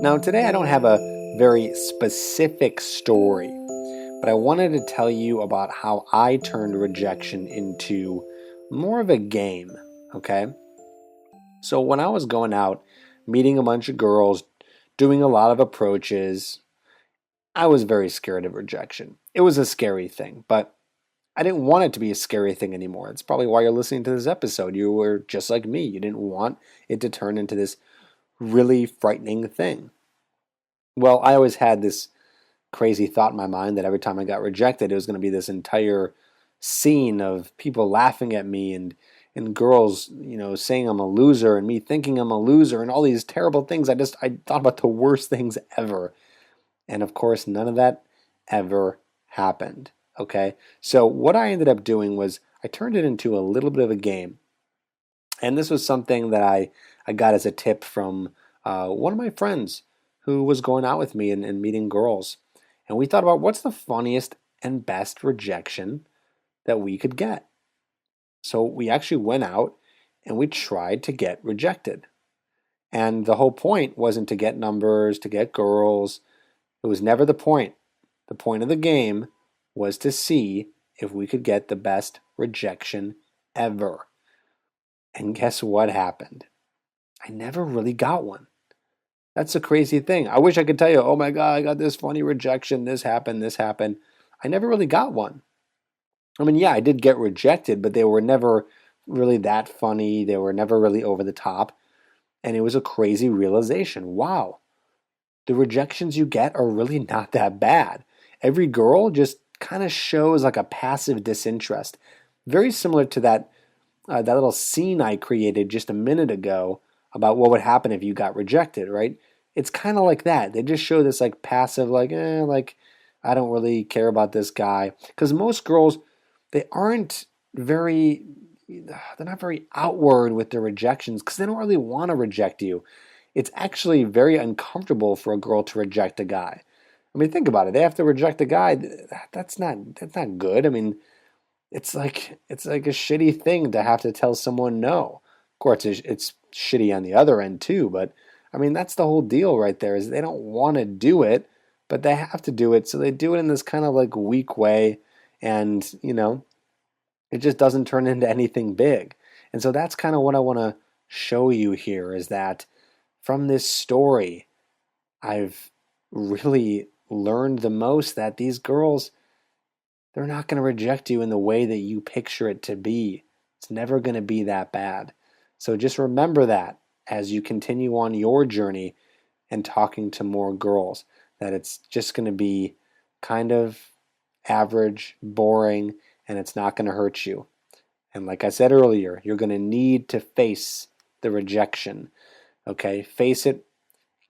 Now, today I don't have a very specific story, but I wanted to tell you about how I turned rejection into more of a game, okay? So, when I was going out, meeting a bunch of girls, doing a lot of approaches, I was very scared of rejection. It was a scary thing, but I didn't want it to be a scary thing anymore. That's probably why you're listening to this episode. You were just like me. You didn't want it to turn into this really frightening thing. Well, I always had this crazy thought in my mind that every time I got rejected, it was going to be this entire scene of people laughing at me and girls, saying I'm a loser and me thinking I'm a loser and all these terrible things. I thought about the worst things ever. And of course, none of that ever happened. Okay? So what I ended up doing was I turned it into a little bit of a game. And this was something that I got as a tip from one of my friends who was going out with me and meeting girls. And we thought about what's the funniest and best rejection that we could get. So we actually went out and we tried to get rejected. And the whole point wasn't to get numbers, to get girls. It was never the point. The point of the game was to see if we could get the best rejection ever. And guess what happened? I never really got one. That's a crazy thing. I wish I could tell you, oh my God, I got this funny rejection, this happened, this happened. I never really got one. I mean, yeah, I did get rejected, but they were never really that funny. They were never really over the top. And it was a crazy realization. Wow, the rejections you get are really not that bad. Every girl just kind of shows like a passive disinterest. Very similar to that little scene I created just a minute ago about what would happen if you got rejected, right? It's kind of like that. They just show this like passive, like I don't really care about this guy. Because most girls, they aren't very, they're not very outward with their rejections because they don't really want to reject you. It's actually very uncomfortable for a girl to reject a guy. I mean, think about it. They have to reject a guy. That's not good. I mean, it's like a shitty thing to have to tell someone no. Of course, it's shitty on the other end too, but I mean, that's the whole deal right there is they don't want to do it, but they have to do it. So they do it in this kind of like weak way. And, it just doesn't turn into anything big. And so that's kind of what I want to show you here is that from this story, I've really learned the most that these girls, they're not going to reject you in the way that you picture it to be. It's never going to be that bad. So just remember that as you continue on your journey and talking to more girls, that it's just going to be kind of average, boring, and it's not going to hurt you. And like I said earlier, you're going to need to face the rejection. Okay? Face it,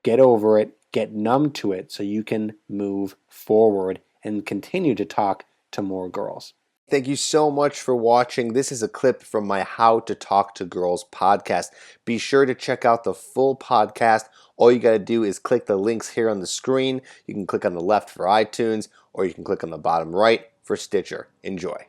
get over it, get numb to it so you can move forward and continue to talk to more girls. Thank you so much for watching. This is a clip from my How to Talk to Girls podcast. Be sure to check out the full podcast. All you got to do is click the links here on the screen. You can click on the left for iTunes, or you can click on the bottom right for Stitcher. Enjoy.